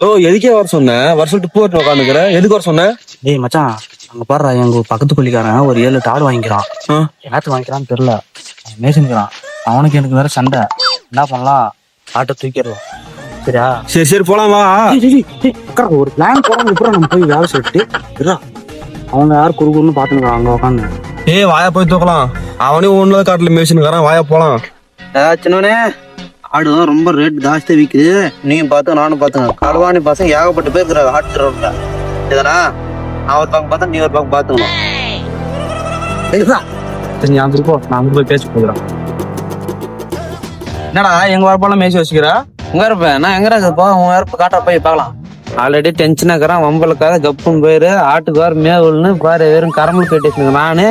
ஓ எதுக்கே வர சொன்னேன்? வர சொல்லிட்டு போட்டு உட்காந்துக்கிற, எதுக்கு வர சொன்ன? டேய் மச்சான், அங்க பாடுறா, எங்க பக்கத்து பள்ளிக்காரன் ஒரு 7 8 ஆடு வாங்கிக்கிறான். யாத்து வாங்கிக்கிறான்னு தெரியல, மேய்ச்சிருக்கிறான். அவனுக்கு எனக்கு வேற சண்டை. என்ன பண்ணலாம்? ஆட்டை தூக்கிடலாம். சரியா? சரி சரி போலாம் வா. ஒரு பிளான் போறாங்க. இப்போ நம்ம போய் வேலை சொல்லிட்டு அவங்க யாரும் குறுகுன்னு பாத்துக்கிறான் அங்க உட்காந்து. ஏய் வாயா போய் தூக்கலாம். அவனே ஒண்ணு காட்டுல மேய்ச்சினுக்காரன், வாயா போலாம். சின்னவனே, ஆடுதான் ரொம்ப ரேட் ஜாஸ்தியா விக்குது. நீங்க பாத்து நானும் பாத்துங்க. களவாணி பசங்க ஏகப்பட்ட பேர் இருக்கிறாங்க ஆட்டு ரோட்ல. இதனா நான் ஒரு பக்கம் பார்த்தா நீ ஒரு பக்கம் பாத்துக்கணும். சரி நான் இருக்கோம், நான் அங்க போய் பேச போகிறேன். என்னடா எங்க வரப்பெல்லாம் மேய்ச்சி வச்சுக்கிறா? உங்க இருப்பேன் நான் எங்க இருப்பா? உங்க இருப்ப காட்டா போய் பார்க்கலாம். ஆல்ரெடி டென்ஷனா இருக்கிறான், வம்பலுக்காக கப்புன்னு போயிரு. ஆட்டுக்கு வேற மேவுன்னு பாரு, வெறும் கரம்பு கட்டிட்டு நானு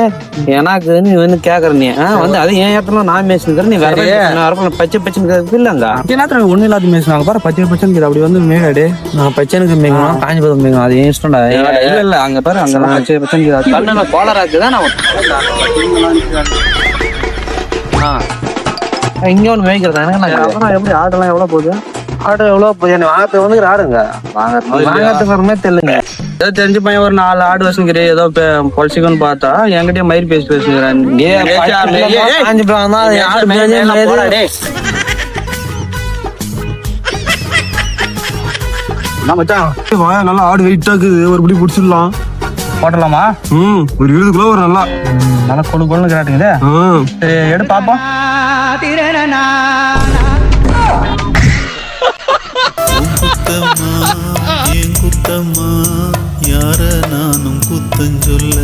எனக்கு நீ வந்து கேக்குற. நீ வந்து அது ஏன் ஏத்தலாம், நான் மேய்ச்சிருக்கிறேன். நீ வேற பச்சை பச்சைன்னு இல்லங்க நேரத்துல ஒண்ணு இல்லாத மேய்ச்சினாங்க பாரு. பச்சை பச்சைன்னு அப்படி வந்து மேகாடு. நான் பச்சைனுக்கு மேய்க்கணும், காஞ்சி பதம் மேய்க்கணும். அது ஏன் இஷ்டம்டா. இல்ல இல்ல அங்க பாரு, அங்க பச்சை பச்சை கோலராக்குதான். நான் இங்க ஒண்ணு மேய்க்கிறதா எனக்கு எப்படி? ஆடெல்லாம் எவ்வளவு போகுது? ஆடு எவ்வளவு போகுது? வாங்க வந்து ஆடுங்க வாங்கறதுக்கு தெரியலங்க. ஏதோ தெரிஞ்ச பையன் ஒரு 4 ஆடு வச்சுக்கிறேன், ஏதோ பொலிச்சிக்கன்னு பார்த்தா என்கிட்டயே மயிர் பேசி பேசுகிறேன். நல்லா ஆடு வெயிட்டா இருக்குது, ஒரு பிடி பிடிச்சிடலாம். போட்டலாமா? ஒரு 20 கிலோ ஒரு நல்லா நல்லா கொழு கொழுன்னு கேட்டுங்குது. சரி எடு பாப்போம். குத்தம்மா, என் குத்தம்மா, யார நானும் குத்தம் சொல்ல.